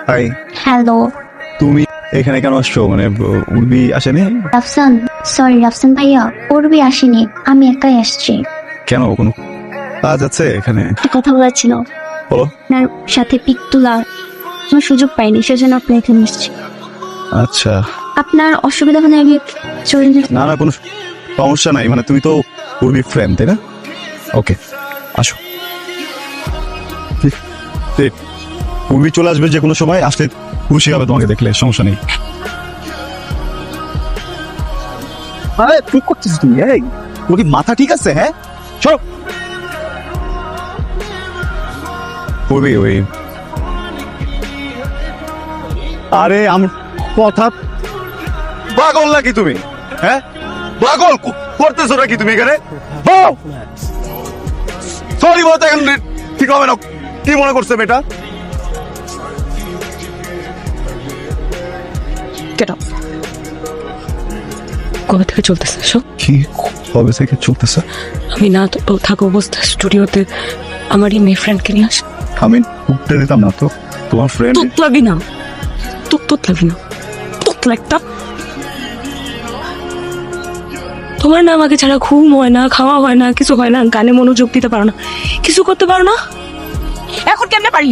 High, hello তুমি এখানে কেন আসছো? মানে উর্বি আসেনি? রাফসান, সরি রাফসান ভাইয়া, উর্বি আসেনি, আমি একাই আসছি। কেন, কোনো কাজ আছে এখানে? একটা কথা বলার ছিল, বলো। আপনার সাথে পিক তোলা আমার সুযোগ পাইনি, সেজন্য আপনি এখানে এসেছি। আচ্ছা, আপনার অসুবিধা হলে আমি চলে যেতে। না না, কোনো সমস্যা নাই। মানে তুমি তো উর্বি ফ্রেন্ড, তাই না? ওকে, আসো। ঠিক, উর্বি চলে আসবে যে কোনো সময়, আসলে খুশি হবে তোমাকে দেখলে, সমস্যা নেই। আরে কি করছিস তুমি? এই তোর কি মাথা ঠিক আছে? হ্যাঁ, চলো। উর্বি, ওই আরে আমার কথা, পাগল নাকি তুমি? হ্যাঁ, পাগল করতেছো নাকি তুমি এখানে? সরি বলতে এখন ঠিক হবে না। কি মনে করছে মেয়েটা? কবে থেকে চলতেছে এসব? কি কবে থেকে চলতেছে? আমি না থাকা অবস্থা স্টুডিওতে আমার এই মেয়ে ফ্রেন্ডকে নিয়ে আস। আমি উঠতে দিতাম না তো। তোমার ফ্রেন্ড তোত লাগবি না, তোত লাগবি না, তোত একটা। তোমার না আমাকে ছাড়া ঘুম হয় না, খাওয়া হয় না, কিছু হয় না, গানে মনোযোগ দিতে পারো না, কিছু করতে পারো না। এখন কেমনে পারি?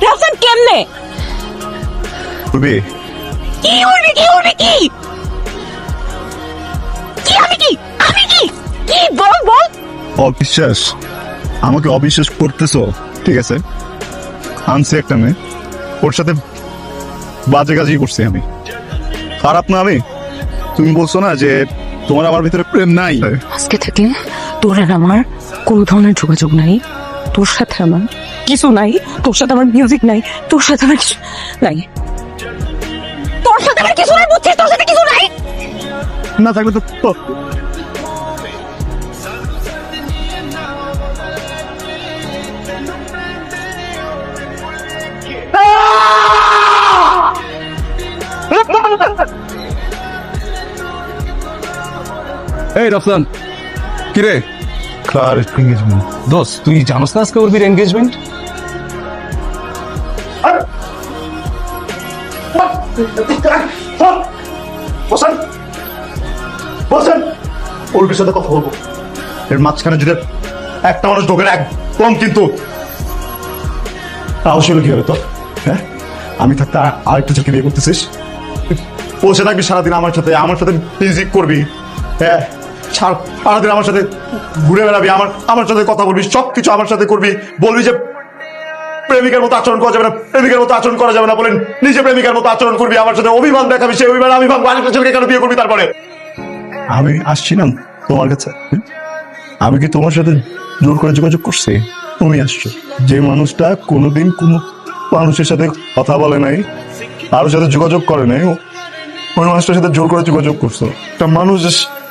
রাফসান কেমনে? উর্বি, কি উড়বি, কি উড়বি, কি কি আমি কি আমি কি কি বল বল। অবিশ্বাস, আমাকে অবিশ্বাস করতেছো? ঠিক আছে, আনছি একটা মেয়ে, ওর সাথে বাজে কাজই করছি আমি। খারাপ না আমি? তুমি বলছো না যে তোমার আমার ভিতরে প্রেম নাই? আজকে থেকে তোর আর আমার কোনো ধরনের যোগাযোগ নাই। তোর সাথে আমার কিছু নাই, তোর সাথে আমার মিউজিক নাই, তোর সাথে আমার কিছু নাই, তোর সাথে আমার কিছু নাই, বুঝছিস? তোর সাথে কিছু নাই। না থাকলে তো এই রফসান, কিরে ক্লার এঙ্গেজমেন্ট। দোস্ত, তুই জানোস না আজকে উর্বির এনগেজমেন্ট? বসেন বসেন, উর্বির সাথে কথা বলবো। এর মাঝখানে যদি একটা মানুষ ঢোকে না একদম, কিন্তু তাও ছিল কি হবে তো? হ্যাঁ, আমি থাকতে আরেকটা ছেলেকে বিয়ে করতেছিস, বসে থাকবি সারাদিন আমার সাথে মিউজিক করবি, হ্যাঁ, সারাদিন আমার সাথে ঘুরে বেড়াবি, আমার সাথে কথা বলবি, সবকিছু আমার সাথে করবি, বলবি যে প্রেমিকার মতো আচরণ করা যাবে না, প্রেমিকার মতো আচরণ করা যাবে না, বলেন নিজে প্রেমিকার মতো আচরণ করবি, আমার সাথে অভিমান দেখাবি, সেই অভিমান আমি ভাঙবো, আরেকটা ছেলেকে কেন বিয়ে করবি? তারপরে আমি আসছিলাম তোমার কাছে, আমি কি তোমার সাথে জোর করে যোগাযোগ করছি? তুমি আসছো, যে মানুষটা কোনোদিন কোনো মানুষের সাথে কথা বলে নাই, কারোর সাথে যোগাযোগ করে নাই, ওই মানুষটার সাথে জোর করে যোগাযোগ করছো। একটা মানুষ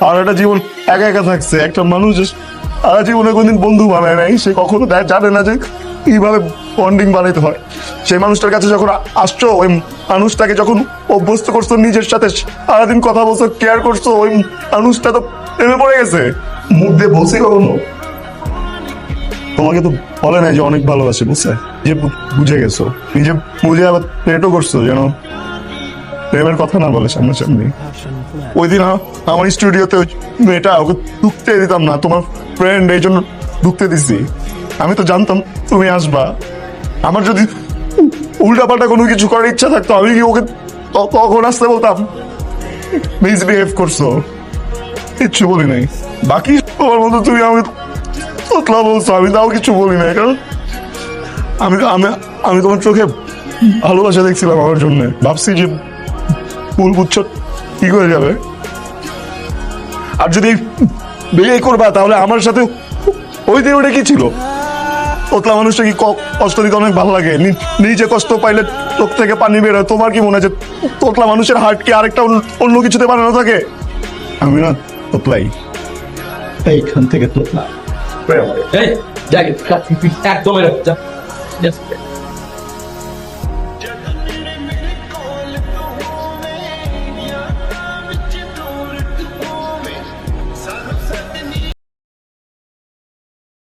আর একটা জীবন একা একা থাকছে, একটা মানুষ সারা জীবনে কোনদিন বন্ধু বানায় নাই, সে কখনো জানে না যে কিভাবে বন্ডিং বানাইতে হয়। সেই মানুষটার কাছে যখন আসছো, ওই মানুষটাকে যখন অভ্যস্ত করছো, নিজের সাথে সারাদিন কথা বলছো, কেয়ার করছো, ওই মানুষটা তো প্রেমে পড়ে গেছে। মুখ দিয়ে বলছি কখনো? তোমাকে তো বলে নাই যে অনেক ভালোবাসে, বুঝছে? যে বুঝে গেছো, নিজে বুঝে আবার পেটও করছো যেন প্রেমের কথা না বলে সামনাসামনি। ওই দিন আমার স্টুডিওতে মেয়েটা, ওকে ঢুকতে দিতাম না, তোমার ফ্রেন্ড, এই জন্য ঢুকতে দিছি। আমি তো জানতাম তুমি আসবা। আমার যদি উল্টাপাল্টা কোনো কিছু করার ইচ্ছা থাকতো, আমি কি ওকে তখন আসতে বলতাম? মিসবিহেভ করছো, কিচ্ছু বলি নাই। বাকি তোমার মতো তুমি আমাকে তোতলা বলছো, আমি তাও কিছু বলি নাই, কারণ আমি তোমার চোখে ভালোবাসা দেখছিলাম আমার জন্য। ভাবছি যে ফুল বুঝছো কি করে যাবে, আর যদি বিয়ে করবা তাহলে আমার সাথে ওই দিন ওটা কি ছিল? তোতলা মানুষটা কি কষ্ট দিতে অনেক ভালো লাগে, নিজে কষ্ট পাইলে চোখ থেকে পানি বের হয়। তোমার কি মনে হয় যে তোতলা মানুষের হার্ট কি আরেকটা অন্য কিছুতে বানানো থাকে? আমি না তোতলাই, এইখান থেকে তোতলা। একদম